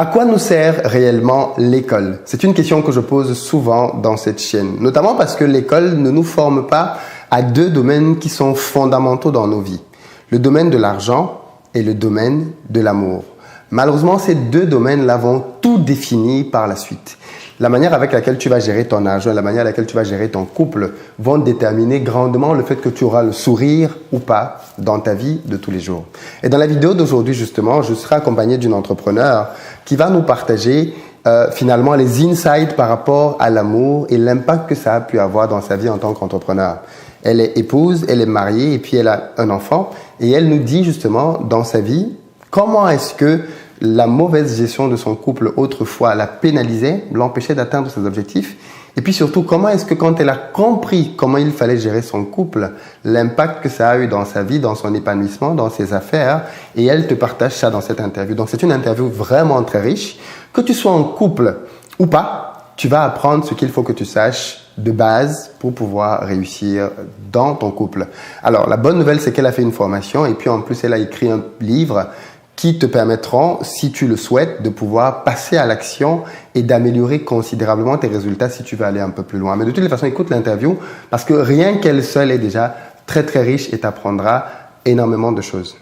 À quoi nous sert réellement l'école? C'est une question que je pose souvent dans cette chaîne, notamment parce que l'école ne nous forme pas à deux domaines qui sont fondamentaux dans nos vies. Le domaine de l'argent et le domaine de l'amour. Malheureusement, ces deux domaines-là vont tout définir par la suite. La manière avec laquelle tu vas gérer ton argent, la manière avec laquelle tu vas gérer ton couple vont déterminer grandement le fait que tu auras le sourire ou pas dans ta vie de tous les jours. Et dans la vidéo d'aujourd'hui, justement, je serai accompagné d'une entrepreneur qui va nous partager finalement les insights par rapport à l'amour et l'impact que ça a pu avoir dans sa vie en tant qu'entrepreneur. Elle est épouse, elle est mariée et puis elle a un enfant. Et elle nous dit justement dans sa vie comment est-ce que la mauvaise gestion de son couple autrefois la pénalisait, l'empêchait d'atteindre ses objectifs. Et puis surtout, comment est-ce que quand elle a compris comment il fallait gérer son couple, l'impact que ça a eu dans sa vie, dans son épanouissement, dans ses affaires, et elle te partage ça dans cette interview. Donc c'est une interview vraiment très riche. Que tu sois en couple ou pas, tu vas apprendre ce qu'il faut que tu saches de base pour pouvoir réussir dans ton couple. Alors la bonne nouvelle, c'est qu'elle a fait une formation et puis en plus elle a écrit un livre qui te permettront, si tu le souhaites, de pouvoir passer à l'action et d'améliorer considérablement tes résultats si tu veux aller un peu plus loin. Mais de toutes les façons, écoute l'interview parce que rien qu'elle seule est déjà très très riche et t'apprendra énormément de choses.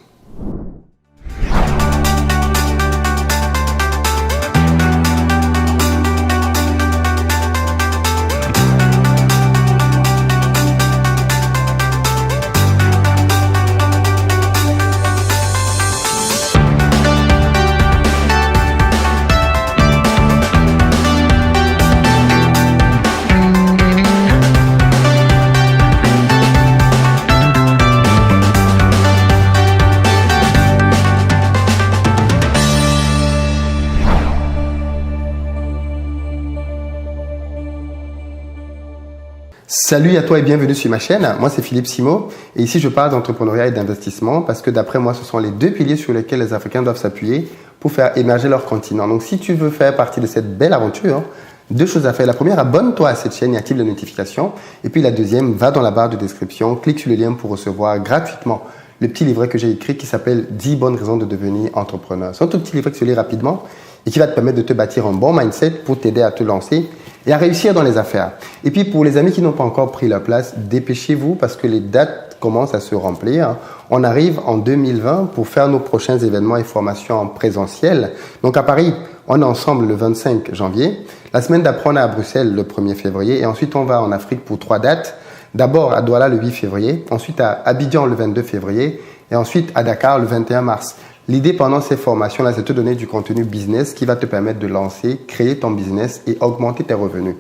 Salut à toi et bienvenue sur ma chaîne. Moi, c'est Philippe Simo et ici, je parle d'entrepreneuriat et d'investissement parce que d'après moi, ce sont les deux piliers sur lesquels les Africains doivent s'appuyer pour faire émerger leur continent. Donc, si tu veux faire partie de cette belle aventure, deux choses à faire. La première, abonne-toi à cette chaîne et active les notifications. Et puis la deuxième, va dans la barre de description, clique sur le lien pour recevoir gratuitement le petit livret que j'ai écrit qui s'appelle 10 bonnes raisons de devenir entrepreneur. C'est un tout petit livret que tu lis rapidement et qui va te permettre de te bâtir un bon mindset pour t'aider à te lancer et à réussir dans les affaires. Et puis pour les amis qui n'ont pas encore pris leur place, dépêchez-vous parce que les dates commencent à se remplir. On arrive en 2020 pour faire nos prochains événements et formations en présentiel. Donc à Paris, on est ensemble le 25 janvier. La semaine d'après, on est à Bruxelles le 1er février. Et ensuite, on va en Afrique pour 3 dates. D'abord à Douala le 8 février, ensuite à Abidjan le 22 février et ensuite à Dakar le 21 mars. L'idée pendant ces formations-là, c'est de te donner du contenu business qui va te permettre de lancer, créer ton business et augmenter tes revenus.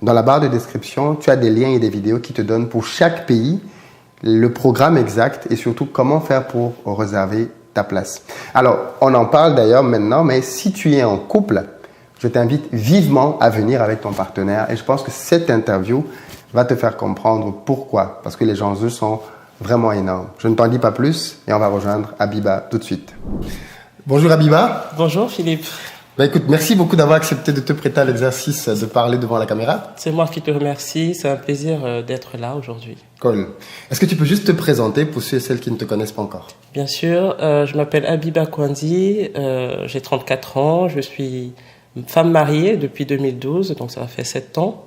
Dans la barre de description, tu as des liens et des vidéos qui te donnent pour chaque pays le programme exact et surtout comment faire pour réserver ta place. Alors, on en parle d'ailleurs maintenant, mais si tu es en couple, je t'invite vivement à venir avec ton partenaire et je pense que cette interview va te faire comprendre pourquoi, parce que les enjeux sont vraiment énorme. Je ne t'en dis pas plus et on va rejoindre Habiba tout de suite. Bonjour Habiba. Bonjour Philippe. Écoute, merci beaucoup d'avoir accepté de te prêter à l'exercice de parler devant la caméra. C'est moi qui te remercie, c'est un plaisir d'être là aujourd'hui. Cool. Est-ce que tu peux juste te présenter pour ceux et celles qui ne te connaissent pas encore? Bien sûr, je m'appelle Habiba Kouandi, j'ai 34 ans, je suis femme mariée depuis 2012, donc ça fait 7 ans.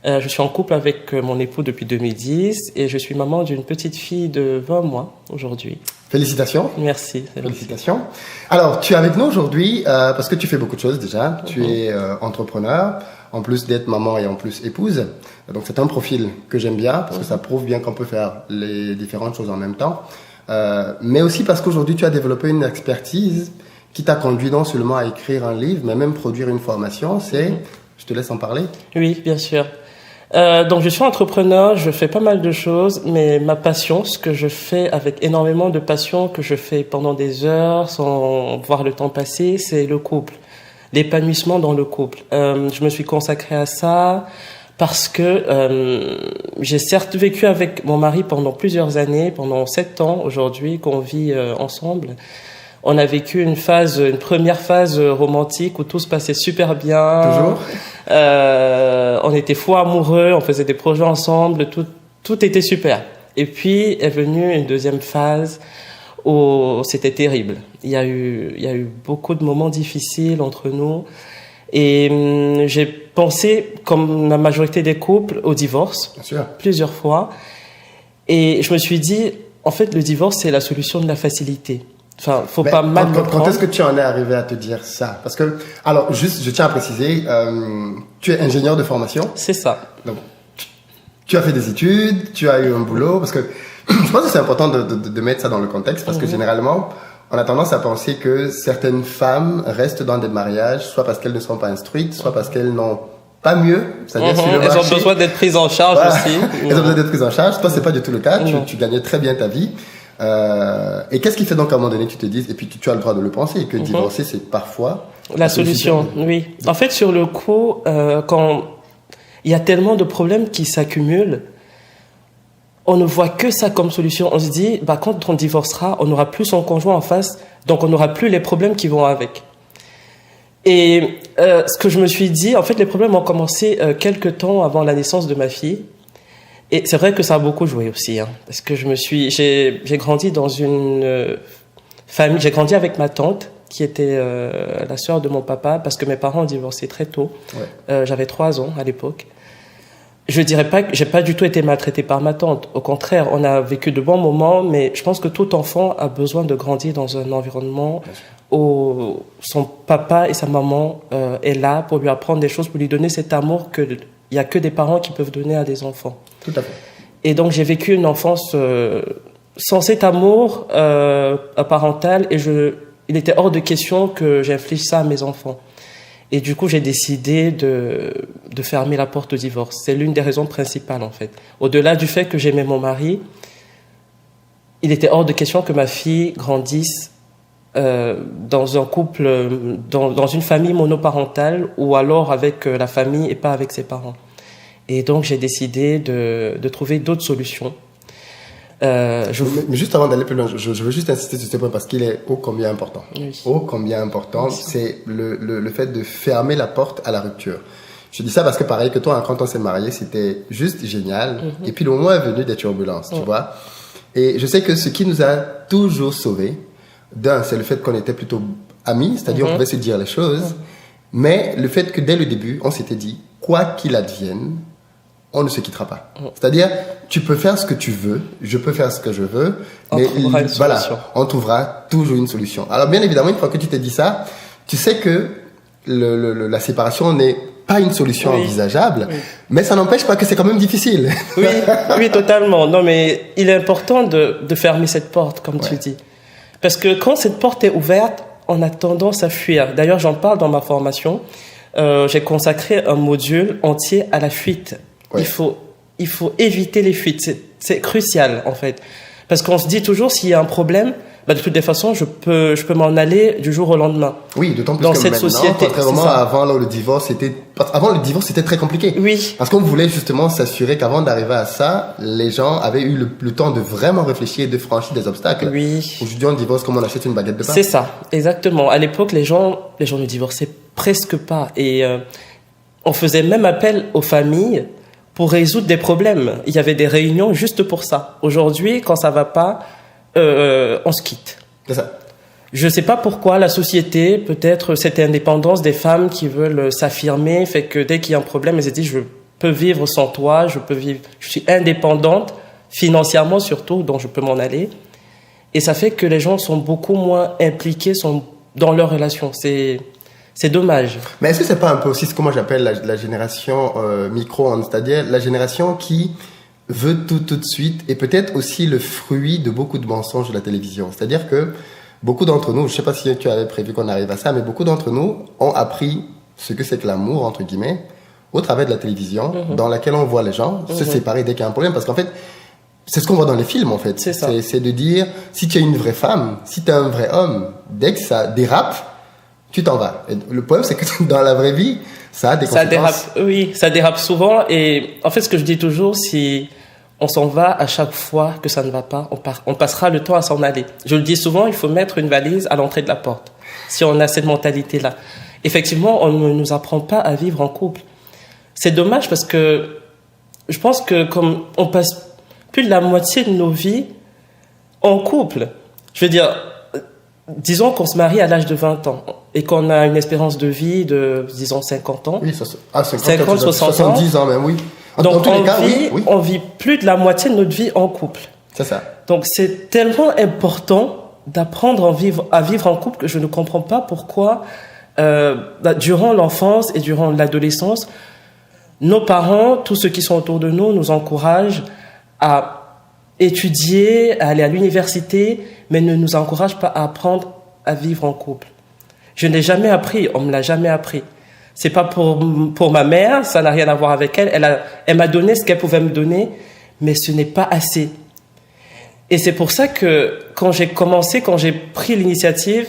Je suis en couple avec mon époux depuis 2010 et je suis maman d'une petite fille de 20 mois aujourd'hui. Félicitations. Merci. Félicitations. Alors, tu es avec nous aujourd'hui parce que tu fais beaucoup de choses déjà. Tu es entrepreneur, en plus d'être maman et en plus épouse. Donc, c'est un profil que j'aime bien parce que ça prouve bien qu'on peut faire les différentes choses en même temps. Mais aussi parce qu'aujourd'hui, tu as développé une expertise qui t'a conduit non seulement à écrire un livre, mais même produire une formation. Je te laisse en parler. Oui, bien sûr. Donc je suis entrepreneur, je fais pas mal de choses, mais ma passion, ce que je fais avec énormément de passion, que je fais pendant des heures sans voir le temps passer, c'est le couple, l'épanouissement dans le couple. Je me suis consacrée à ça parce que j'ai certes vécu avec mon mari pendant plusieurs années, pendant 7 ans aujourd'hui qu'on vit ensemble. On a vécu une première phase romantique où tout se passait super bien. Toujours. On était fous amoureux, on faisait des projets ensemble, tout était super. Et puis est venue une deuxième phase c'était terrible. Il y a eu beaucoup de moments difficiles entre nous. Et j'ai pensé, comme la majorité des couples, au divorce. Bien sûr. Plusieurs fois. Et je me suis dit, en fait, le divorce, c'est la solution de la facilité. Enfin, faut pas mal le prendre. Quand est-ce que tu en es arrivé à te dire ça? Parce que, alors, juste, je tiens à préciser, tu es ingénieur de formation. C'est ça. Donc, tu as fait des études, tu as eu un boulot, parce que je pense que c'est important de mettre ça dans le contexte, parce que généralement, on a tendance à penser que certaines femmes restent dans des mariages, soit parce qu'elles ne sont pas instruites, soit parce qu'elles n'ont pas mieux. C'est-à-dire sur le Elles marché. ont besoin d'être prises en charge aussi. Elles ont besoin d'être prises en charge. Toi, c'est pas du tout le cas. Tu gagnais très bien ta vie. Et qu'est-ce qui fait donc à un moment donné, tu te dises, et puis tu as le droit de le penser, que divorcer, c'est parfois la solution. Oui. En fait, sur le coup, quand il y a tellement de problèmes qui s'accumulent, on ne voit que ça comme solution. On se dit, bah, quand on divorcera, on n'aura plus son conjoint en face, donc on n'aura plus les problèmes qui vont avec. Et ce que je me suis dit, en fait, les problèmes ont commencé quelques temps avant la naissance de ma fille. Et c'est vrai que ça a beaucoup joué aussi, hein, parce que j'ai grandi dans une famille, j'ai grandi avec ma tante, qui était la sœur de mon papa, parce que mes parents ont divorcé très tôt. Ouais. J'avais 3 ans à l'époque. Je dirais pas que j'ai pas du tout été maltraité par ma tante. Au contraire, on a vécu de bons moments, mais je pense que tout enfant a besoin de grandir dans un environnement où son papa et sa maman est là pour lui apprendre des choses, pour lui donner cet amour que il y a que des parents qui peuvent donner à des enfants. Tout à fait. Et donc j'ai vécu une enfance sans cet amour parental, et il était hors de question que j'inflige ça à mes enfants. Et du coup, j'ai décidé de fermer la porte au divorce. C'est l'une des raisons principales, en fait. Au-delà du fait que j'aimais mon mari, il était hors de question que ma fille grandisse dans un couple, dans une famille monoparentale, ou alors avec la famille et pas avec ses parents. Et donc, j'ai décidé de trouver d'autres solutions. Mais juste avant d'aller plus loin, je veux juste insister sur ce point parce qu'il est ô combien important. Oui. Ô combien important, c'est le fait de fermer la porte à la rupture. Je dis ça parce que pareil que toi, quand on s'est mariés, c'était juste génial. Et puis le moment est venu des turbulences, tu vois. Et je sais que ce qui nous a toujours sauvés, c'est le fait qu'on était plutôt amis, c'est-à-dire on pouvait se dire les choses. Mais le fait que dès le début, on s'était dit, quoi qu'il advienne, on ne se quittera pas. C'est-à-dire, tu peux faire ce que tu veux, je peux faire ce que je veux, mais voilà, on trouvera toujours une solution. Alors bien évidemment, une fois que tu t'es dit ça, tu sais que la séparation n'est pas une solution envisageable, mais ça n'empêche pas que c'est quand même difficile. Oui, totalement. Non, mais il est important de fermer cette porte, comme tu dis. Parce que quand cette porte est ouverte, on a tendance à fuir. D'ailleurs, j'en parle dans ma formation. J'ai consacré un module entier à la fuite. Ouais. Il faut éviter les fuites. C'est crucial, en fait. Parce qu'on se dit toujours, s'il y a un problème, bah, de toutes les façons, je peux m'en aller du jour au lendemain. Oui, d'autant plus dans que cette maintenant, société. Contrairement à avant, là, avant le divorce, c'était très compliqué. Oui. Parce qu'on voulait justement s'assurer qu'avant d'arriver à ça, les gens avaient eu le temps de vraiment réfléchir et de franchir des obstacles. Oui. Aujourd'hui, on divorce comme on achète une baguette de pain. C'est ça, exactement. À l'époque, les gens ne divorçaient presque pas. Et on faisait même appel aux familles pour résoudre des problèmes. Il y avait des réunions juste pour ça. Aujourd'hui, quand ça va pas, on se quitte. C'est ça. Je sais pas pourquoi la société, peut-être cette indépendance des femmes qui veulent s'affirmer, fait que dès qu'il y a un problème, elles se disent, je peux vivre sans toi, je suis indépendante, financièrement surtout, donc je peux m'en aller. Et ça fait que les gens sont beaucoup moins impliqués dans leur relation. C'est dommage. Mais est-ce que c'est pas un peu aussi ce que moi j'appelle la génération micro-ondes, c'est-à-dire la génération qui veut tout de suite, et peut-être aussi le fruit de beaucoup de mensonges de la télévision. C'est-à-dire que beaucoup d'entre nous, je sais pas si tu avais prévu qu'on arrive à ça, mais beaucoup d'entre nous ont appris ce que c'est que l'amour, entre guillemets, au travers de la télévision, dans laquelle on voit les gens se séparer dès qu'il y a un problème. Parce qu'en fait, c'est ce qu'on voit dans les films, en fait. C'est ça. C'est de dire, si tu es une vraie femme, si tu es un vrai homme, dès que ça dérape, tu t'en vas. Et le problème, c'est que dans la vraie vie, ça a des conséquences. Ça dérape souvent. Et en fait, ce que je dis toujours, si on s'en va à chaque fois que ça ne va pas, on passera le temps à s'en aller. Je le dis souvent, il faut mettre une valise à l'entrée de la porte. Si on a cette mentalité-là. Effectivement, on ne nous apprend pas à vivre en couple. C'est dommage parce que je pense que comme on passe plus de la moitié de nos vies en couple, Je veux dire, disons qu'on se marie à l'âge de 20 ans et qu'on a une espérance de vie de, disons, 50 ans. Oui, 50, 60 ans. 70 ans même, oui. Donc, on vit plus de la moitié de notre vie en couple. C'est ça. Donc, c'est tellement important d'apprendre à vivre en couple que je ne comprends pas pourquoi, durant l'enfance et durant l'adolescence, nos parents, tous ceux qui sont autour de nous, nous encouragent à étudier, à aller à l'université, mais ne nous encouragent pas à apprendre à vivre en couple. Je ne l'ai jamais appris, on me l'a jamais appris. C'est pas pour ma mère, ça n'a rien à voir avec elle. Elle m'a donné ce qu'elle pouvait me donner, mais ce n'est pas assez. Et c'est pour ça que quand j'ai pris l'initiative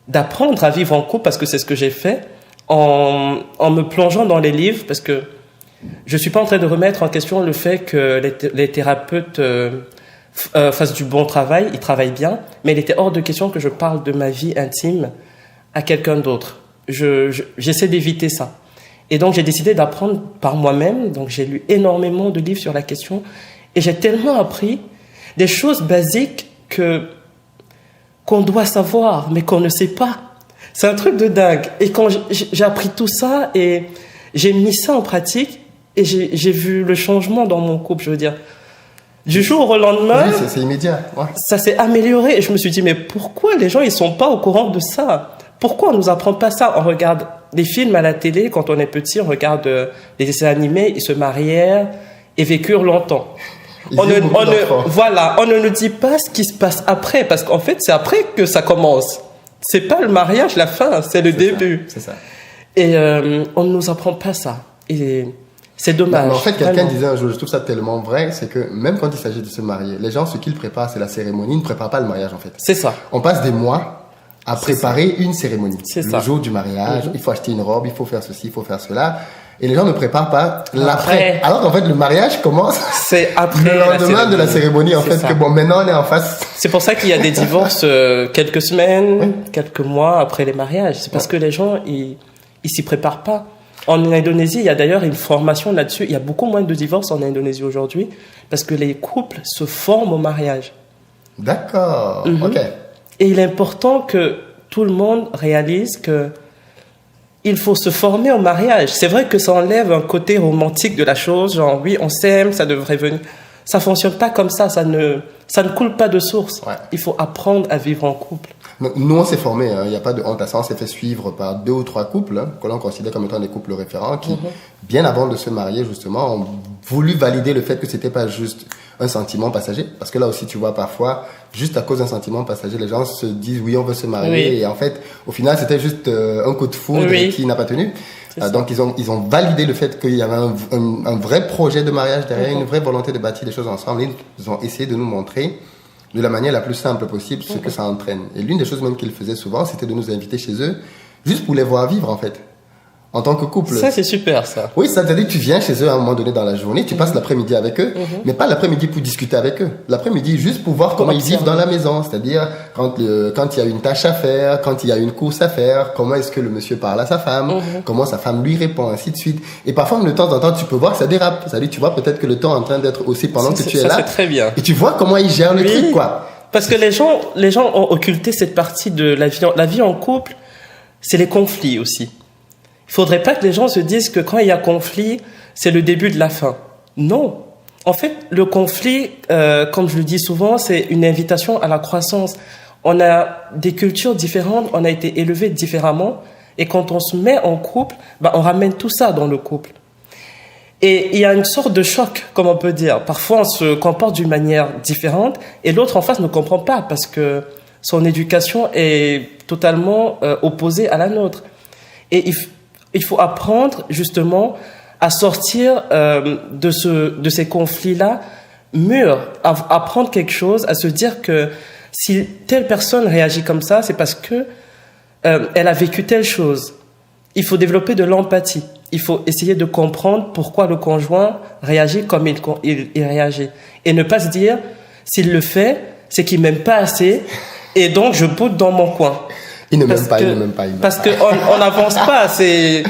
d'apprendre à vivre en couple, parce que c'est ce que j'ai fait, en me plongeant dans les livres, parce que je suis pas en train de remettre en question le fait que les thérapeutes fassent du bon travail, ils travaillent bien, mais il était hors de question que je parle de ma vie intime à quelqu'un d'autre. J'essaie d'éviter ça. Et donc j'ai décidé d'apprendre par moi-même, donc j'ai lu énormément de livres sur la question, et j'ai tellement appris des choses basiques qu'on doit savoir, mais qu'on ne sait pas. C'est un truc de dingue. Et quand j'ai appris tout ça et j'ai mis ça en pratique, et j'ai vu le changement dans mon couple, je veux dire. Du jour au lendemain, oui, c'est immédiat. Ouais. Ça s'est amélioré. Et je me suis dit, mais pourquoi les gens ils sont pas au courant de ça? Pourquoi on nous apprend pas ça? On regarde des films à la télé, quand on est petit, on regarde des dessins animés, ils se marièrent et vécurent longtemps. On ne nous dit pas ce qui se passe après, parce qu'en fait, c'est après que ça commence. C'est pas le mariage, la fin, c'est le début. C'est ça. Et on ne nous apprend pas ça. Et c'est dommage. Mais en fait, quelqu'un disait un jour, je trouve ça tellement vrai, c'est que même quand il s'agit de se marier, les gens, ce qu'ils préparent, c'est la cérémonie, ils ne préparent pas le mariage, en fait. C'est ça. On passe des mois à préparer une cérémonie. C'est le ça. Jour du mariage, il faut acheter une robe, il faut faire ceci, il faut faire cela. Et les gens ne préparent pas l'après. Alors qu'en fait, le mariage commence c'est après le lendemain de la cérémonie, en fait, ça. que bon, maintenant on est en face. C'est pour ça qu'il y a des divorces quelques semaines, quelques mois après les mariages. C'est parce que les gens, ils s'y préparent pas. En Indonésie, il y a d'ailleurs une formation là-dessus. Il y a beaucoup moins de divorces en Indonésie aujourd'hui parce que les couples se forment au mariage. D'accord, ok. Et il est important que tout le monde réalise que il faut se former au mariage. C'est vrai que ça enlève un côté romantique de la chose, genre oui, on s'aime, ça devrait venir. Ça fonctionne pas comme ça ne coule pas de source. Ouais. Il faut apprendre à vivre en couple. Nous, on s'est formés, il n'y a pas de honte à ça, on s'est fait suivre par 2 ou 3 couples, que l'on considère comme étant des couples référents, qui, bien avant de se marier, justement, ont voulu valider le fait que c'était pas juste un sentiment passager, parce que là aussi, tu vois, parfois, juste à cause d'un sentiment passager, les gens se disent, oui, on veut se marier, et en fait, au final, c'était juste un coup de foudre qui n'a pas tenu. Donc, ils ont validé le fait qu'il y avait un vrai projet de mariage derrière, une vraie volonté de bâtir des choses ensemble, et ils ont essayé de nous montrer de la manière la plus simple possible ce que ça entraîne. Et l'une des choses même qu'ils faisaient souvent, c'était de nous inviter chez eux, juste pour les voir vivre, en fait, en tant que couple. Ça, c'est super, ça. Oui, c'est-à-dire que tu viens chez eux à un moment donné dans la journée, tu passes l'après-midi avec eux, mais pas l'après-midi pour discuter avec eux. L'après-midi, juste pour voir comment ils vivent dans la maison. C'est-à-dire, quand il y a une tâche à faire, quand il y a une course à faire, comment est-ce que le monsieur parle à sa femme, comment sa femme lui répond, ainsi de suite. Et parfois, de temps en temps, tu peux voir que ça dérape. C'est-à-dire, tu vois peut-être que le temps est en train d'être aussi pendant que tu es là. Ça, c'est très bien. Et tu vois comment ils gèrent le truc, quoi. Parce que les gens ont occulté cette partie de la vie. La vie en couple, c'est les conflits aussi. Il faudrait pas que les gens se disent que quand il y a conflit, c'est le début de la fin. Non. En fait, le conflit, comme je le dis souvent, c'est une invitation à la croissance. On a des cultures différentes, on a été élevés différemment, et quand on se met en couple, on ramène tout ça dans le couple. Et il y a une sorte de choc, comme on peut dire. Parfois, on se comporte d'une manière différente, et l'autre en face ne comprend pas, parce que son éducation est totalement opposée à la nôtre. Et il faut apprendre justement à sortir de ces conflits-là mûrs, à apprendre quelque chose, à se dire que si telle personne réagit comme ça, c'est parce que elle a vécu telle chose. Il faut développer de l'empathie. Il faut essayer de comprendre pourquoi le conjoint réagit comme il réagit. Et ne pas se dire, s'il le fait, c'est qu'il m'aime pas assez, et donc je boude dans mon coin. Il ne m'aime pas, il ne m'aime pas. Parce qu'on n'avance pas, c'est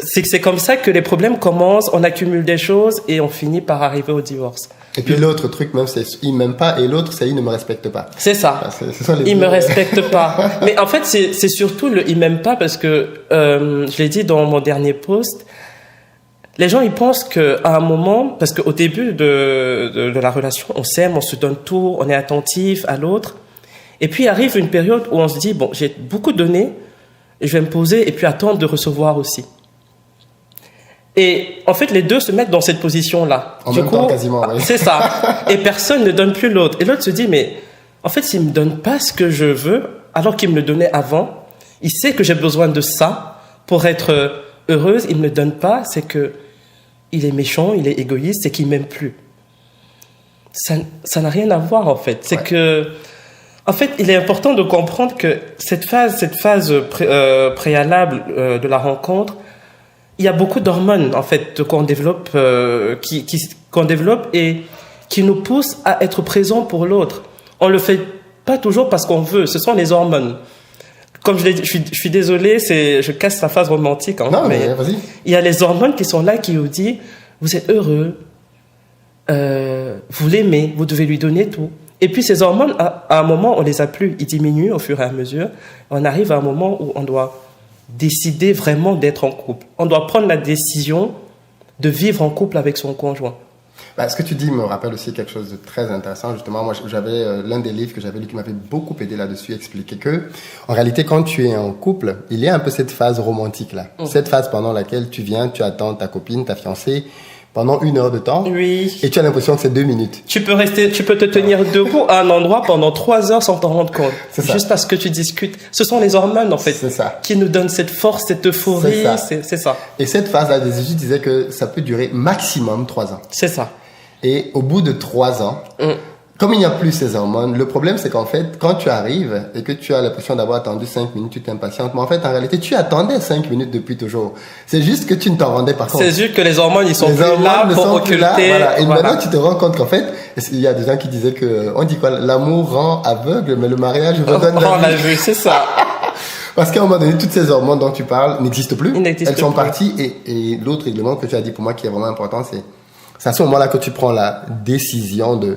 c'est comme ça que les problèmes commencent, on accumule des choses et on finit par arriver au divorce. Et puis l'autre truc même, c'est il m'aime pas, et l'autre, c'est il ne me respecte pas. C'est ça. Ce sont les Il deux. me respecte pas. Mais en fait, c'est surtout le il m'aime pas parce que je l'ai dit dans mon dernier post. Les gens, ils pensent qu'à un moment, parce qu'au début de la relation, on s'aime, on se donne tout, on est attentif à l'autre. Et puis arrive une période où on se dit, bon, j'ai beaucoup donné, je vais me poser et puis attendre de recevoir aussi. Et en fait, les deux se mettent dans cette position-là. En même temps, quasiment, oui. C'est ça. Et personne ne donne plus l'autre. Et l'autre se dit, mais en fait, s'il me donne pas ce que je veux, alors qu'il me le donnait avant, il sait que j'ai besoin de ça pour être heureuse, il me le donne pas, c'est que il est méchant, il est égoïste, c'est qu'il m'aime plus. Ça n'a rien à voir, en fait. C'est que, en fait, il est important de comprendre que cette phase préalable de la rencontre, il y a beaucoup d'hormones, en fait, qu'on développe, qu'on développe et qui nous poussent à être présents pour l'autre. On le fait pas toujours parce qu'on veut. Ce sont les hormones. Comme je l'ai dit, je suis désolé, je casse la phase romantique. Hein, Non, mais vas-y. Il y a les hormones qui sont là, qui vous disent, vous êtes heureux, vous l'aimez, vous devez lui donner tout. Et puis ces hormones, à un moment, on les a plus. Ils diminuent au fur et à mesure. On arrive à un moment où on doit décider vraiment d'être en couple. On doit prendre la décision de vivre en couple avec son conjoint. Bah, ce que tu dis me rappelle aussi quelque chose de très intéressant. Justement, moi, j'avais l'un des livres que j'avais lu qui m'avait beaucoup aidé là-dessus, expliquer que, en réalité, quand tu es en couple, il y a un peu cette phase romantique là, cette phase pendant laquelle tu viens, tu attends ta copine, ta fiancée, pendant 1 heure de temps. Oui. Et tu as l'impression que c'est 2 minutes. Tu peux te tenir debout à un endroit pendant 3 heures sans t'en rendre compte. C'est ça. Juste parce que tu discutes. Ce sont les hormones, en fait. C'est ça. Qui nous donnent cette force, cette euphorie. C'est ça. Et cette phase-là, des études disaient que ça peut durer maximum 3 ans. C'est ça. Et au bout de 3 ans, comme il n'y a plus ces hormones, le problème c'est qu'en fait, quand tu arrives et que tu as l'impression d'avoir attendu 5 minutes, tu t'impatientes. Mais en fait, en réalité, tu attendais 5 minutes depuis toujours. C'est juste que tu ne t'en rendais pas compte. C'est juste que les hormones, ils sont Les plus hormones là ne pour sont plus là, occulter. voilà. Et Voilà. maintenant, tu te rends compte qu'en fait, il y a des gens qui disaient que, on dit quoi, l'amour rend aveugle, mais le mariage redonne On la l'a vue. vu, c'est ça. Parce qu'à un moment donné, toutes ces hormones dont tu parles n'existent plus. Ils n'existent Elles sont plus. parties. Et l'autre élément que tu as dit pour moi qui est vraiment important, c'est à ce moment-là que tu prends la décision de...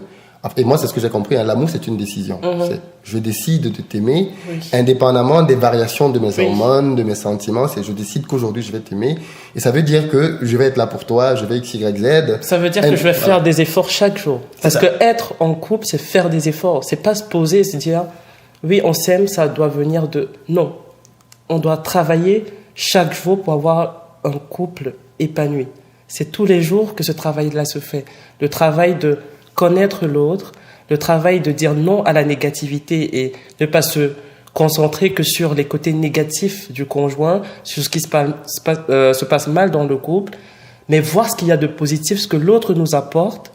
Et moi, c'est ce que j'ai compris. Hein, l'amour, c'est une décision. C'est, je décide de t'aimer, indépendamment des variations de mes hormones, de mes sentiments. C'est, je décide qu'aujourd'hui, je vais t'aimer. Et ça veut dire que je vais être là pour toi, je vais X, Y, Z. Ça veut dire que je vais faire des efforts chaque jour. Parce que être en couple, c'est faire des efforts. C'est pas se poser et se dire, oui, on s'aime, ça doit venir de... Non. On doit travailler chaque jour pour avoir un couple épanoui. C'est tous les jours que ce travail-là se fait. Le travail de connaître l'autre, le travail de dire non à la négativité et ne pas se concentrer que sur les côtés négatifs du conjoint, sur ce qui se passe mal dans le couple, mais voir ce qu'il y a de positif, ce que l'autre nous apporte.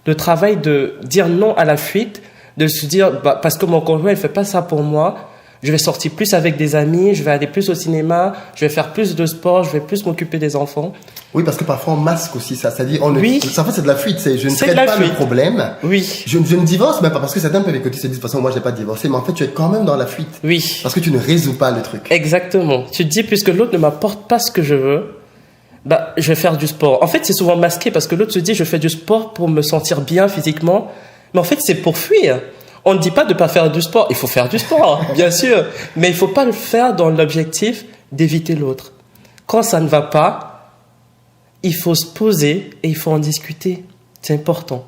Le travail de dire non à la fuite, de se dire, parce que mon conjoint, il fait pas ça pour moi, je vais sortir plus avec des amis, je vais aller plus au cinéma, je vais faire plus de sport, je vais plus m'occuper des enfants. Oui, parce que parfois on masque aussi ça. C'est-à-dire, en Oui. fait, c'est de la fuite. Je ne C'est traite de la pas fuite. le problème. Oui. Je ne divorce même pas parce que certains peuvent écouter se disent, de toute façon, moi, j'ai pas divorcé. Mais en fait, tu es quand même dans la fuite. Oui. Parce que tu ne résous pas le truc. Exactement. Tu te dis, puisque l'autre ne m'apporte pas ce que je veux, je vais faire du sport. En fait, c'est souvent masqué parce que l'autre se dit, je fais du sport pour me sentir bien physiquement. Mais en fait, c'est pour fuir. On ne dit pas de ne pas faire du sport. Il faut faire du sport, bien sûr. Mais il ne faut pas le faire dans l'objectif d'éviter l'autre. Quand ça ne va pas, il faut se poser et il faut en discuter. C'est important.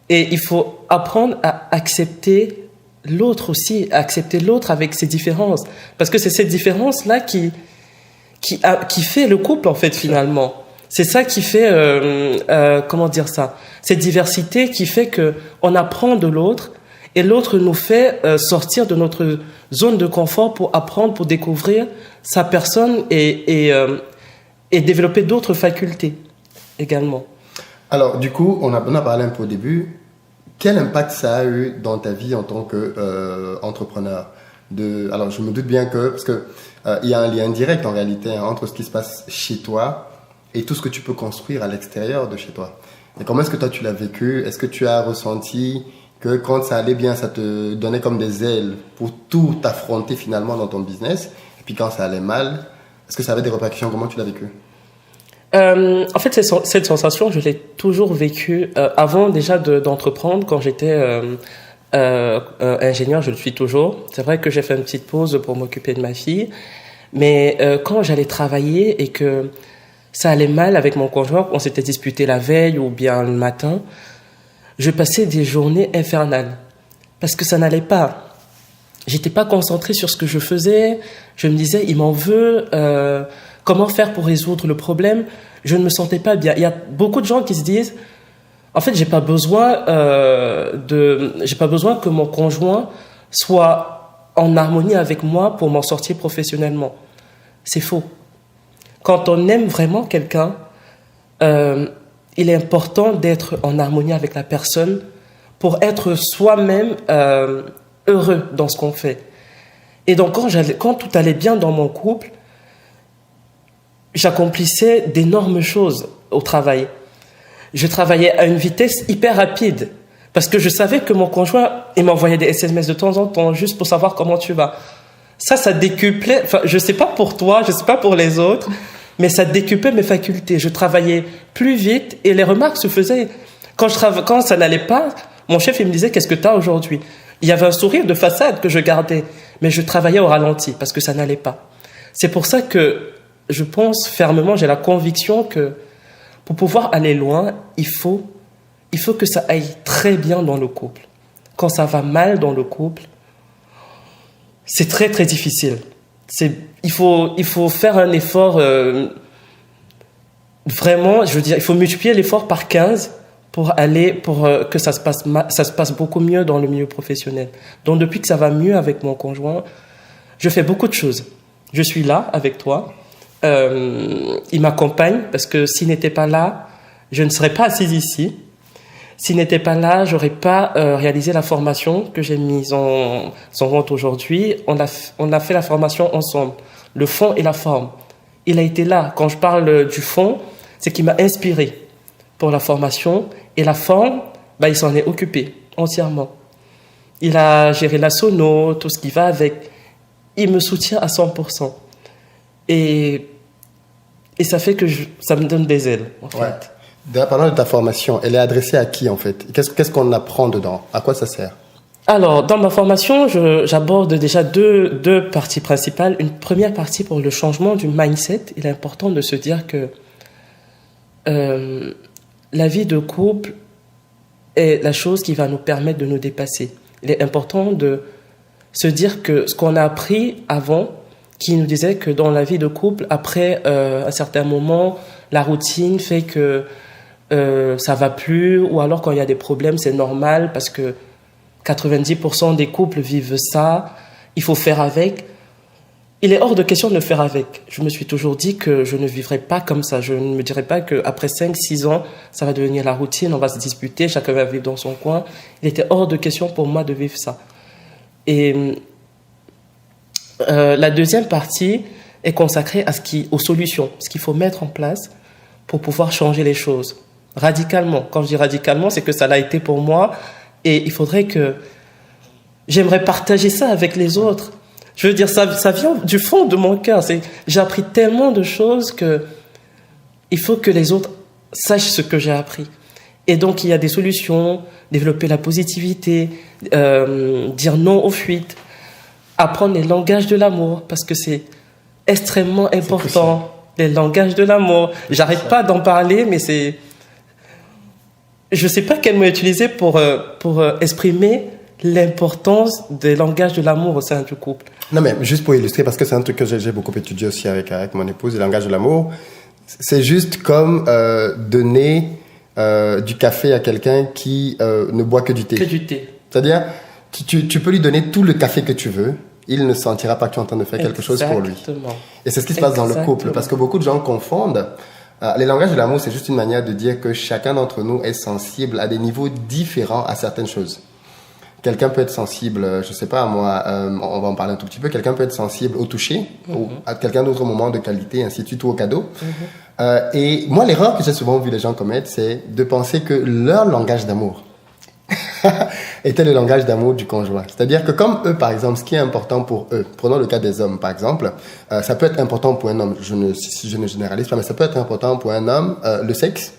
Et il faut apprendre à accepter l'autre aussi, à accepter l'autre avec ses différences. Parce que c'est cette différence-là qui fait le couple, en fait, finalement. C'est ça qui fait, comment dire ça, cette diversité qui fait qu'on apprend de l'autre et l'autre nous fait sortir de notre zone de confort pour apprendre, pour découvrir sa personne et développer d'autres facultés également. Alors, du coup, on a parlé un peu au début. Quel impact ça a eu dans ta vie en tant qu'entrepreneur? Alors, je me doute bien parce que il y a un lien direct en réalité entre ce qui se passe chez toi et tout ce que tu peux construire à l'extérieur de chez toi. Et comment est-ce que toi tu l'as vécu? Est-ce que tu as ressenti que quand ça allait bien, ça te donnait comme des ailes pour tout affronter finalement dans ton business? Et puis quand ça allait mal, Est-ce que ça avait des répercussions? Comment tu l'as vécu? En fait, cette sensation, je l'ai toujours vécue avant déjà d'entreprendre. Quand j'étais ingénieur, je le suis toujours. C'est vrai que j'ai fait une petite pause pour m'occuper de ma fille. Mais quand j'allais travailler et que ça allait mal avec mon conjoint, on s'était disputé la veille ou bien le matin, je passais des journées infernales parce que ça n'allait pas. J'étais pas concentrée sur ce que je faisais. Je me disais, il m'en veut. Comment faire pour résoudre le problème? Je ne me sentais pas bien. Il y a beaucoup de gens qui se disent, en fait, j'ai pas besoin que mon conjoint soit en harmonie avec moi pour m'en sortir professionnellement. C'est faux. Quand on aime vraiment quelqu'un, il est important d'être en harmonie avec la personne pour être soi-même heureux dans ce qu'on fait. Et donc, quand tout allait bien dans mon couple, j'accomplissais d'énormes choses au travail. Je travaillais à une vitesse hyper rapide parce que je savais que mon conjoint, il m'envoyait des SMS de temps en temps juste pour savoir comment tu vas. Ça décuplait, enfin, je sais pas pour toi, je sais pas pour les autres, mais ça décuplait mes facultés. Je travaillais plus vite et les remarques se faisaient. Quand ça n'allait pas, mon chef, il me disait, qu'est-ce que tu as aujourd'hui? Il y avait un sourire de façade que je gardais, mais je travaillais au ralenti parce que ça n'allait pas. C'est pour ça que je pense fermement, j'ai la conviction que pour pouvoir aller loin, il faut que ça aille très bien dans le couple. Quand ça va mal dans le couple, c'est très très difficile. Il faut faire un effort vraiment, je veux dire, il faut multiplier l'effort par 15 pour que ça se passe beaucoup mieux dans le milieu professionnel. Donc depuis que ça va mieux avec mon conjoint, je fais beaucoup de choses. Je suis là avec toi. Il m'accompagne parce que s'il n'était pas là, je ne serais pas assise ici. S'il n'était pas là, j'aurais pas réalisé la formation que j'ai mise en route aujourd'hui. On a fait la formation ensemble, le fond et la forme. Il a été là. Quand je parle du fond, c'est qu'il m'a inspiré pour la formation, et la forme, il s'en est occupé entièrement. Il a géré la sono, tout ce qui va avec. Il me soutient à 100%. Et ça fait que ça me donne des ailes, en fait. Parlant de ta formation, elle est adressée à qui, en fait? Qu'est-ce qu'on apprend dedans? À quoi ça sert? Alors, dans ma formation, j'aborde déjà deux parties principales. Une première partie pour le changement du mindset. Il est important de se dire que la vie de couple est la chose qui va nous permettre de nous dépasser. Il est important de se dire que ce qu'on a appris avant, qui nous disait que dans la vie de couple, après un certain moment, la routine fait que ça va plus, ou alors quand il y a des problèmes, c'est normal parce que 90% des couples vivent ça, il faut faire avec. Il est hors de question de faire avec. Je me suis toujours dit que je ne vivrais pas comme ça. Je ne me dirais pas qu'après 5-6 ans, ça va devenir la routine, on va se disputer, chacun va vivre dans son coin. Il était hors de question pour moi de vivre ça. Et la deuxième partie est consacrée aux solutions, ce qu'il faut mettre en place pour pouvoir changer les choses radicalement. Quand je dis radicalement, c'est que ça l'a été pour moi, et il faudrait que j'aimerais partager ça avec les autres. Je veux dire, ça vient du fond de mon cœur. J'ai appris tellement de choses que il faut que les autres sachent ce que j'ai appris. Et donc, il y a des solutions, développer la positivité, dire non aux fuites, apprendre les langages de l'amour, parce que c'est extrêmement important, les langages de l'amour. J'arrête pas d'en parler, mais c'est... Je sais pas quel mot utiliser pour exprimer l'importance des langages de l'amour au sein du couple. Non, mais juste pour illustrer, parce que c'est un truc que j'ai beaucoup étudié aussi avec mon épouse, les langages de l'amour. C'est juste comme donner du café à quelqu'un qui ne boit que du thé. Que du thé. C'est-à-dire, tu peux lui donner tout le café que tu veux, il ne sentira pas que tu es en train de faire quelque chose pour lui. Et c'est ce qui se passe dans le couple, parce que beaucoup de gens confondent. Les langages de l'amour, c'est juste une manière de dire que chacun d'entre nous est sensible à des niveaux différents à certaines choses. Quelqu'un peut être sensible, je sais pas moi, on va en parler un tout petit peu, quelqu'un peut être sensible au toucher, ou à quelqu'un d'autre moment de qualité, ainsi de suite, ou au cadeau. Et moi, l'erreur que j'ai souvent vu les gens commettre, c'est de penser que leur langage d'amour était le langage d'amour du conjoint. C'est-à-dire que comme eux, par exemple, ce qui est important pour eux, prenons le cas des hommes, par exemple, ça peut être important pour un homme, je ne généralise pas, mais ça peut être important pour un homme, le sexe.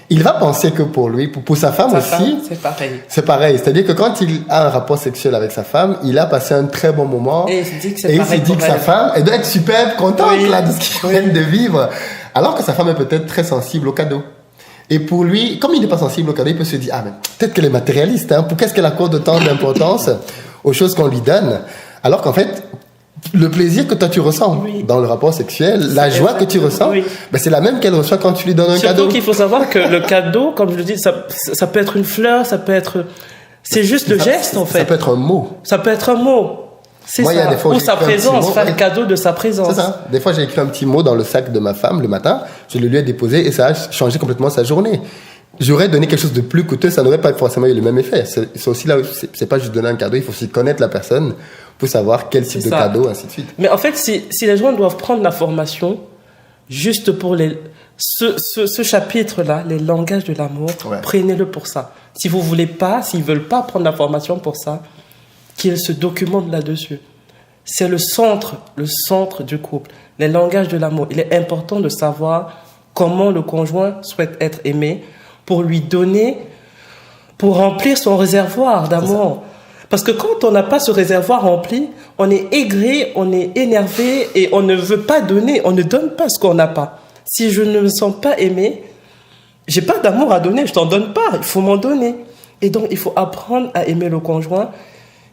Il va penser que pour lui, pour sa femme aussi, c'est pareil. C'est pareil. C'est-à-dire que quand il a un rapport sexuel avec sa femme, il a passé un très bon moment. Et il se dit que et il se dit que sa femme, elle doit être super contente là, de ce qu'il vient de vivre. Alors que sa femme est peut-être très sensible au cadeau. Et pour lui, comme il n'est pas sensible au cadeau, il peut se dire, ah, mais peut-être qu'elle est matérialiste, hein. Pourquoi est-ce qu'elle accorde autant d'importance aux choses qu'on lui donne? Alors qu'en fait, le plaisir que toi tu ressens dans le rapport sexuel, la joie que tu ressens, ben c'est la même qu'elle reçoit quand tu lui donnes un cadeau. Surtout qu'il faut savoir que le cadeau, comme je le dis, ça peut être une fleur, ça peut être, c'est juste le geste, en fait. Ça peut être un mot. Ça peut être un mot. C'est moi, ça. Fois, ou sa présence, faire le cadeau de sa présence. C'est ça. Des fois, j'ai écrit un petit mot dans le sac de ma femme le matin, je le lui ai déposé et ça a changé complètement sa journée. J'aurais donné quelque chose de plus coûteux, ça n'aurait pas forcément eu le même effet. C'est aussi là, c'est pas juste donner un cadeau, il faut aussi connaître la personne pour savoir quel type de cadeau, ainsi de suite. Mais en fait, si les gens doivent prendre la formation juste pour ce chapitre-là, les langages de l'amour, prenez-le pour ça. Si vous voulez pas, s'ils veulent pas prendre la formation pour ça, qu'ils se documentent là-dessus. C'est le centre du couple. Les langages de l'amour. Il est important de savoir comment le conjoint souhaite être aimé pour lui donner, pour remplir son réservoir d'amour. Parce que quand on n'a pas ce réservoir rempli, on est aigri, on est énervé et on ne veut pas donner, on ne donne pas ce qu'on n'a pas. Si je ne me sens pas aimé, j'ai pas d'amour à donner, je t'en donne pas, il faut m'en donner. Et donc, il faut apprendre à aimer le conjoint.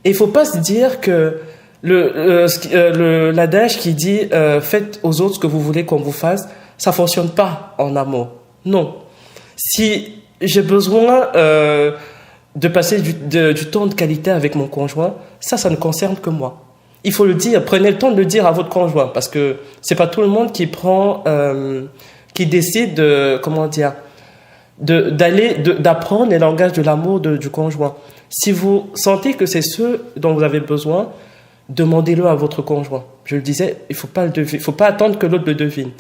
Et il faut pas se dire que l'adage qui dit faites aux autres ce que vous voulez qu'on vous fasse, ça fonctionne pas en amour. Non. Si j'ai besoin de passer du temps de qualité avec mon conjoint, ça ne concerne que moi. Il faut le dire, prenez le temps de le dire à votre conjoint, parce que c'est pas tout le monde qui qui décide d'apprendre les langages de l'amour du conjoint. Si vous sentez que c'est ce dont vous avez besoin, demandez-le à votre conjoint. Je le disais, il faut pas attendre que l'autre le devine.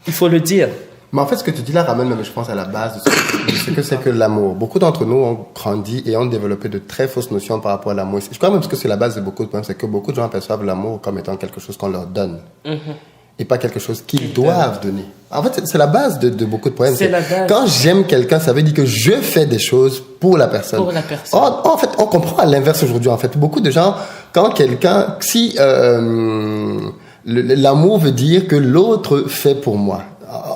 Il faut le dire. Mais en fait, ce que tu dis là ramène, je pense, à la base de ce que c'est que l'amour. Beaucoup d'entre nous ont grandi et ont développé de très fausses notions par rapport à l'amour. Je crois même que c'est la base de beaucoup de problèmes, c'est que beaucoup de gens perçoivent l'amour comme étant quelque chose qu'on leur donne. Et pas quelque chose qu'ils doivent donner. En fait, c'est la base de beaucoup de problèmes. C'est la base. Quand j'aime quelqu'un, ça veut dire que je fais des choses pour la personne. Pour la personne. En fait, on comprend à l'inverse aujourd'hui. En fait, beaucoup de gens, si l'amour veut dire que l'autre fait pour moi.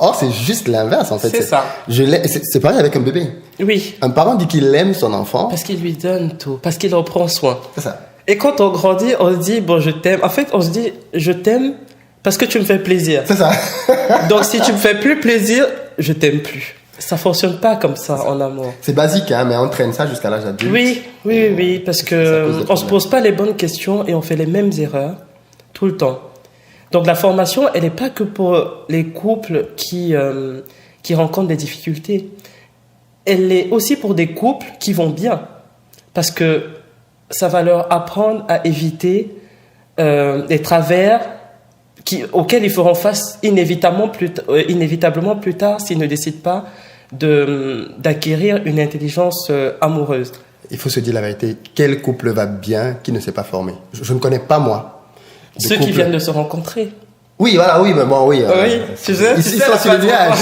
Or, c'est juste l'inverse, en fait. C'est ça. C'est pareil avec un bébé. Oui. Un parent dit qu'il aime son enfant. Parce qu'il lui donne tout. Parce qu'il en prend soin. C'est ça. Et quand on grandit, on se dit, bon, je t'aime. En fait, on se dit, je t'aime parce que tu me fais plaisir. C'est ça. Donc, si tu me fais plus plaisir, je t'aime plus. Ça fonctionne pas comme ça en amour. C'est basique, hein, mais on traîne ça jusqu'à l'âge adulte. Oui, parce que on se pose pas les bonnes questions et on fait les mêmes erreurs tout le temps. Donc la formation, elle n'est pas que pour les couples qui rencontrent des difficultés. Elle est aussi pour des couples qui vont bien. Parce que ça va leur apprendre à éviter des travers auxquels ils feront face inévitablement plus tard s'ils ne décident pas d'acquérir une intelligence amoureuse. Il faut se dire la vérité. Quel couple va bien qui ne s'est pas formé? Je ne connais pas, moi. Ceux qui viennent de se rencontrer. Oui, voilà, oui, mais bon, oui. Tu sais, ils sont sur le nuage.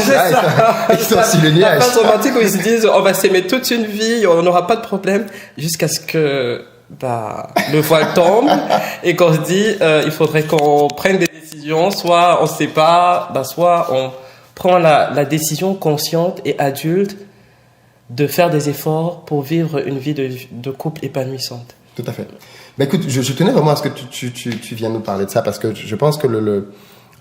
Ils sont sur le nuage. La phase romantique où ils se disent, on va s'aimer toute une vie, on n'aura pas de problème, jusqu'à ce que le voile tombe et qu'on se dit, il faudrait qu'on prenne des décisions, soit on se sépare, soit on prend la décision consciente et adulte de faire des efforts pour vivre une vie de couple épanouissante. Tout à fait. Mais écoute, je tenais vraiment à ce que tu viennes nous parler de ça parce que je pense que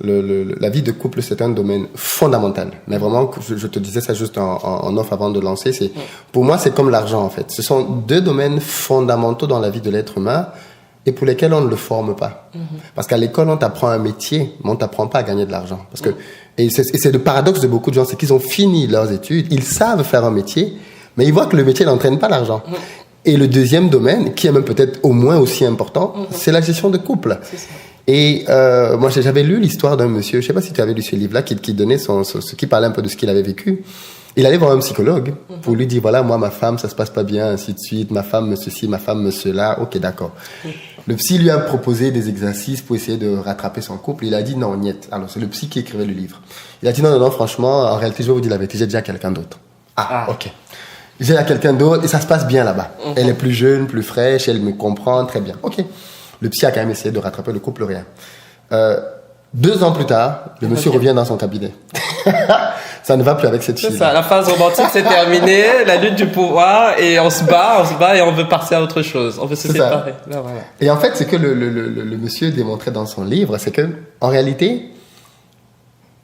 la vie de couple, c'est un domaine fondamental. Mais vraiment, je te disais ça juste en off avant de lancer. Pour moi, c'est comme l'argent, en fait. Ce sont deux domaines fondamentaux dans la vie de l'être humain et pour lesquels on ne le forme pas. Parce qu'à l'école, on t'apprend un métier, mais on t'apprend pas à gagner de l'argent. Parce que, et c'est le paradoxe de beaucoup de gens, c'est qu'ils ont fini leurs études, ils savent faire un métier, mais ils voient que le métier n'entraîne pas l'argent. Et le deuxième domaine, qui est même peut-être au moins aussi important, c'est la gestion de couple. Et moi, j'avais lu l'histoire d'un monsieur, je sais pas si tu avais lu ce livre-là, qui donnait qui parlait un peu de ce qu'il avait vécu. Il allait voir un psychologue pour lui dire, voilà, moi, ma femme, ça se passe pas bien, ainsi de suite. Ma femme me ceci, ma femme me cela. Ok, d'accord. Le psy lui a proposé des exercices pour essayer de rattraper son couple. Il a dit non, niet. Alors, c'est le psy qui écrivait le livre. Il a dit non, franchement, en réalité, je vais vous dire la vérité, j'ai déjà quelqu'un d'autre. Ah, ok. J'ai déjà quelqu'un d'autre et ça se passe bien là-bas. Elle est plus jeune, plus fraîche, elle me comprend très bien. Ok. Le psy a quand même essayé de rattraper le couple, rien. 2 ans plus tard, le monsieur revient dans son cabinet. Ça ne va plus avec cette fille. C'est ça, la phase romantique c'est terminée, la lutte du pouvoir, et on se bat et on veut passer à autre chose. On veut se séparer. Là, voilà. Et en fait, ce que le monsieur démontrait dans son livre, c'est que, en réalité,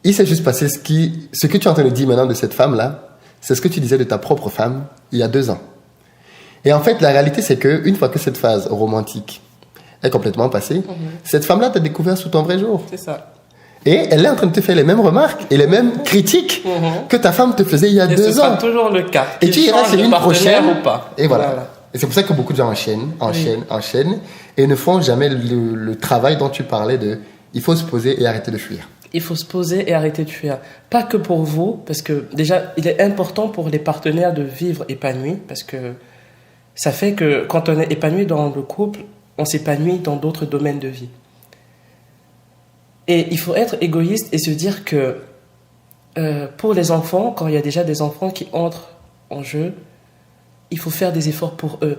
il s'est juste passé ce que tu es en train de dire maintenant de cette femme-là, c'est ce que tu disais de ta propre femme il y a 2 ans. Et en fait, la réalité, c'est que, une fois que cette phase romantique est complètement passée, cette femme-là t'a découvert sous ton vrai jour. C'est ça. Et elle est en train de te faire les mêmes remarques et les mêmes critiques que ta femme te faisait il y a 2 ans. Et ce sera toujours le cas. Et tu iras chez une prochaine ou pas. Et voilà. Et c'est pour ça que beaucoup de gens enchaînent et ne font jamais le travail dont tu parlais de il faut se poser et arrêter de fuir. Il faut se poser et arrêter de fuir. Pas que pour vous, parce que déjà, il est important pour les partenaires de vivre épanouis, parce que ça fait que quand on est épanoui dans le couple, on s'épanouit dans d'autres domaines de vie. Et il faut être égoïste et se dire que pour les enfants, quand il y a déjà des enfants qui entrent en jeu, il faut faire des efforts pour eux.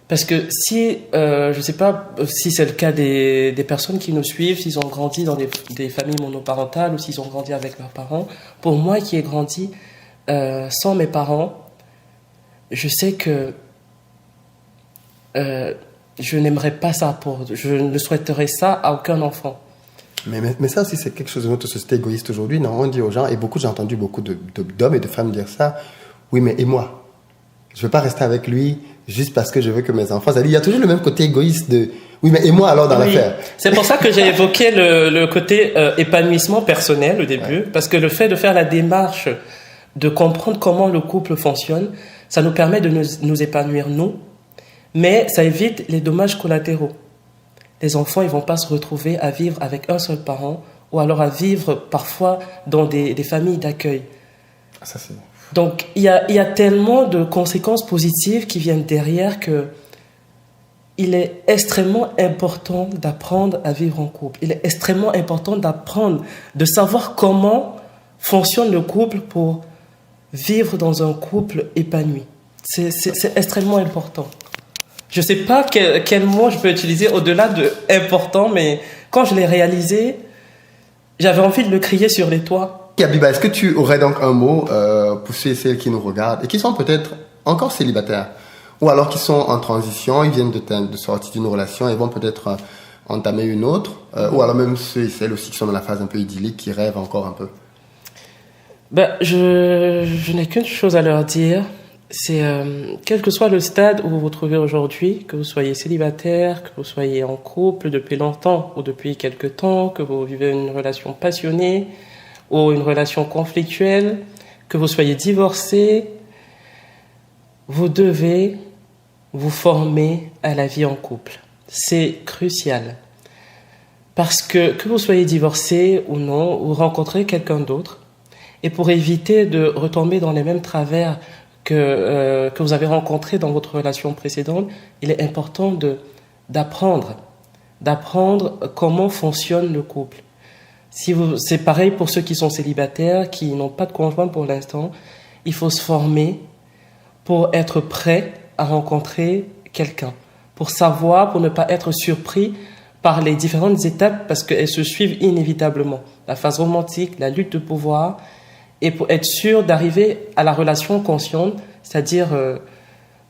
Parce que si, je ne sais pas si c'est le cas des personnes qui nous suivent, s'ils ont grandi dans des familles monoparentales ou s'ils ont grandi avec leurs parents, pour moi qui ai grandi sans mes parents, je sais que je n'aimerais pas ça, je ne souhaiterais ça à aucun enfant. Mais ça aussi, c'est quelque chose de notre société égoïste aujourd'hui. Non, on dit aux gens, et j'ai entendu beaucoup d'hommes et de femmes dire ça, oui, mais et moi? Je ne veux pas rester avec lui juste parce que je veux que mes enfants... Il y a toujours le même côté égoïste de, oui, mais et moi alors dans l'affaire? C'est pour ça que j'ai évoqué le côté épanouissement personnel au début, parce que le fait de faire la démarche, de comprendre comment le couple fonctionne, ça nous permet de nous épanouir nous, mais ça évite les dommages collatéraux. Les enfants, ils vont pas se retrouver à vivre avec un seul parent ou alors à vivre parfois dans des familles d'accueil. Ça, c'est... Donc, il y a tellement de conséquences positives qui viennent derrière que il est extrêmement important d'apprendre à vivre en couple. Il est extrêmement important d'apprendre, de savoir comment fonctionne le couple pour vivre dans un couple épanoui. C'est extrêmement important. Je ne sais pas quel mot je peux utiliser au-delà de « important », mais quand je l'ai réalisé, j'avais envie de le crier sur les toits. Abiba, est-ce que tu aurais donc un mot pour ceux et celles qui nous regardent et qui sont peut-être encore célibataires ou alors qui sont en transition, ils viennent de sortir d'une relation et vont peut-être entamer une autre ou alors même ceux et celles aussi qui sont dans la phase un peu idyllique, qui rêvent encore un peu? Je n'ai qu'une chose à leur dire. C'est quel que soit le stade où vous vous trouvez aujourd'hui, que vous soyez célibataire, que vous soyez en couple depuis longtemps ou depuis quelque temps, que vous vivez une relation passionnée ou une relation conflictuelle, que vous soyez divorcé, vous devez vous former à la vie en couple. C'est crucial. Parce que vous soyez divorcé ou non, vous rencontrez quelqu'un d'autre, et pour éviter de retomber dans les mêmes travers que vous avez rencontré dans votre relation précédente, il est important d'apprendre comment fonctionne le couple. C'est pareil pour ceux qui sont célibataires, qui n'ont pas de conjoint pour l'instant. Il faut se former pour être prêt à rencontrer quelqu'un, pour savoir, pour ne pas être surpris par les différentes étapes, parce qu'elles se suivent inévitablement. La phase romantique, la lutte de pouvoir, et pour être sûr d'arriver à la relation consciente, c'est-à-dire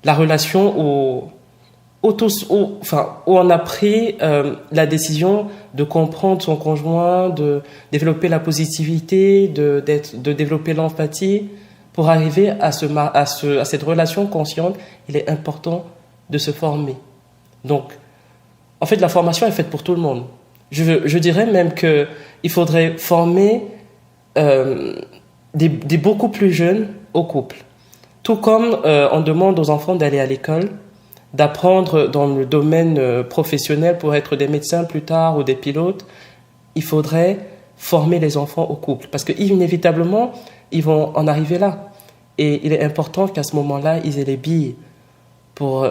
la relation où on a pris la décision de comprendre son conjoint, de développer la positivité, de développer l'empathie. Pour arriver à cette relation consciente, il est important de se former. Donc, en fait, la formation est faite pour tout le monde. Je dirais même qu'il faudrait former des beaucoup plus jeunes au couple. Tout comme on demande aux enfants d'aller à l'école, d'apprendre dans le domaine professionnel pour être des médecins plus tard ou des pilotes, il faudrait former les enfants au couple. Parce que inévitablement, ils vont en arriver là. Et il est important qu'à ce moment-là, ils aient les billes pour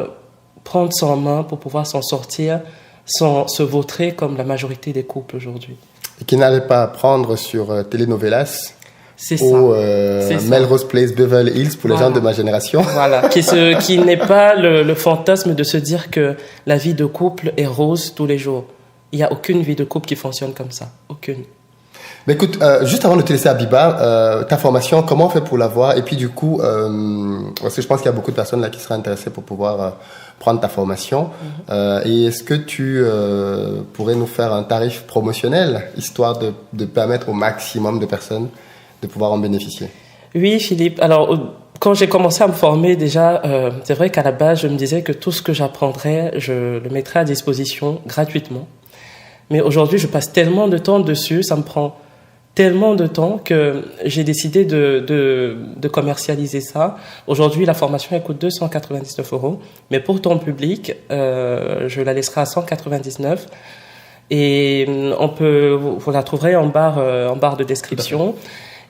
prendre ça en main, pour pouvoir s'en sortir sans se vautrer comme la majorité des couples aujourd'hui. Et qui n'allait pas prendre sur telenovelas C'est ou ça. Melrose Place, Beverly Hills pour les gens de ma génération. Voilà, qui n'est pas le fantasme de se dire que la vie de couple est rose tous les jours. Il n'y a aucune vie de couple qui fonctionne comme ça. Aucune. Mais écoute, juste avant de te laisser, Habiba, ta formation, comment on fait pour l'avoir? Et puis du coup, parce que je pense qu'il y a beaucoup de personnes là qui seraient intéressées pour pouvoir prendre ta formation. Et est-ce que tu pourrais nous faire un tarif promotionnel, histoire de permettre au maximum de personnes de pouvoir en bénéficier? Oui, Philippe. Alors, quand j'ai commencé à me former, déjà, c'est vrai qu'à la base, je me disais que tout ce que j'apprendrais, je le mettrais à disposition gratuitement. Mais aujourd'hui, je passe tellement de temps dessus, ça me prend tellement de temps que j'ai décidé de commercialiser ça. Aujourd'hui, la formation elle coûte 299 €, mais pour ton public, je la laisserai à 199. Et vous la trouverez en barre de description.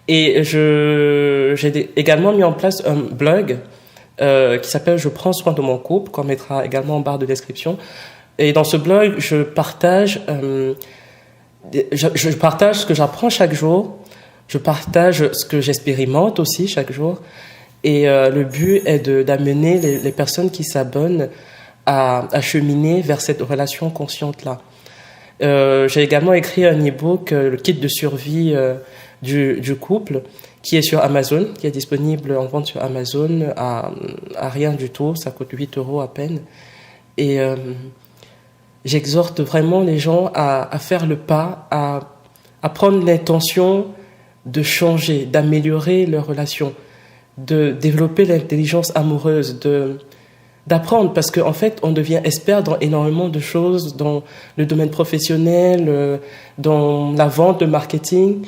Et j'ai également mis en place un blog qui s'appelle « Je prends soin de mon couple », qu'on mettra également en barre de description. Et dans ce blog, je partage ce que j'apprends chaque jour, je partage ce que j'expérimente aussi chaque jour. Et le but est d'amener les personnes qui s'abonnent à cheminer vers cette relation consciente-là. J'ai également écrit un e-book, le kit de survie du couple, qui est sur Amazon, qui est disponible en vente sur Amazon à rien du tout, ça coûte 8 € à peine. Et j'exhorte vraiment les gens à faire le pas, à prendre l'intention de changer, d'améliorer leur relation, de développer l'intelligence amoureuse, d'apprendre, parce qu'en fait, on devient expert dans énormément de choses, dans le domaine professionnel, dans la vente, le marketing.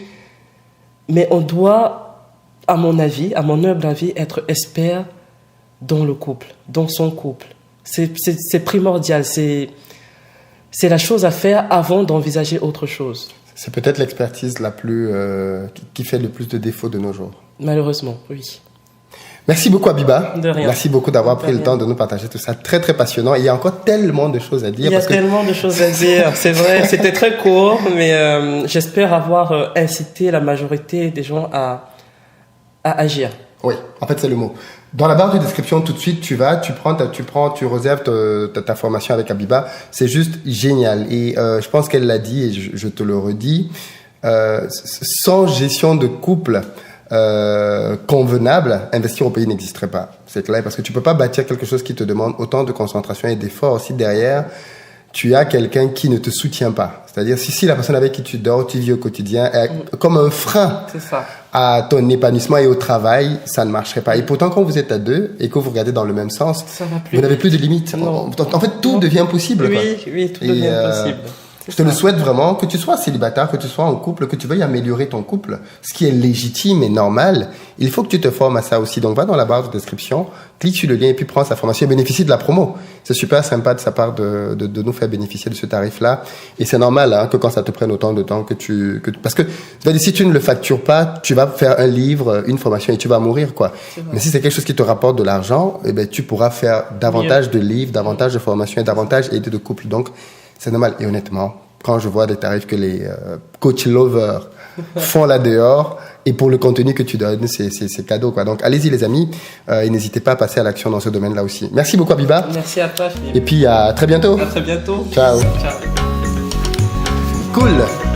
Mais on doit, à mon humble avis, être expert dans le couple, dans son couple. C'est primordial, c'est la chose à faire avant d'envisager autre chose. C'est peut-être l'expertise qui fait le plus de défauts de nos jours. Malheureusement, oui. Merci beaucoup, Habiba. De rien. Merci beaucoup d'avoir pris le temps de nous partager tout ça. Très, très passionnant. Il y a encore tellement de choses à dire. Il y a tellement de choses à dire. C'est vrai, c'était très court, mais j'espère avoir incité la majorité des gens à agir. Oui, en fait, c'est le mot. Dans la barre de description, tout de suite, tu réserves ta formation avec Habiba. C'est juste génial. Et je pense qu'elle l'a dit, et je te le redis, sans gestion de couple convenable, investir au pays n'existerait pas. C'est clair, parce que tu peux pas bâtir quelque chose qui te demande autant de concentration et d'effort. Aussi derrière, tu as quelqu'un qui ne te soutient pas. C'est-à-dire, si la personne avec qui tu dors, tu vis au quotidien, est comme un frein à ton épanouissement et au travail, ça ne marcherait pas. Et pourtant, quand vous êtes à deux et que vous regardez dans le même sens, vous n'avez plus de limites. En fait, tout devient possible. Oui, tout devient possible. Je te le souhaite vraiment, que tu sois célibataire, que tu sois en couple, que tu veuilles améliorer ton couple, ce qui est légitime et normal. Il faut que tu te formes à ça aussi. Donc, va dans la barre de description, clique sur le lien et puis prends sa formation et bénéficie de la promo. C'est super sympa de sa part de nous faire bénéficier de ce tarif-là. Et c'est normal, hein, que quand ça te prenne autant de temps parce que, si tu ne le factures pas, tu vas faire un livre, une formation et tu vas mourir, quoi. Mais si c'est quelque chose qui te rapporte de l'argent, eh ben, tu pourras faire davantage de livres, davantage de formations et davantage aider de couples. Donc, c'est normal. Et honnêtement, quand je vois des tarifs que les coach lovers font là dehors, et pour le contenu que tu donnes, c'est cadeau, quoi. Donc, allez-y, les amis, et n'hésitez pas à passer à l'action dans ce domaine-là aussi. Merci beaucoup, Habiba. Merci à toi, Philippe. Et puis, à très bientôt. À très bientôt. Ciao. Ciao. Cool.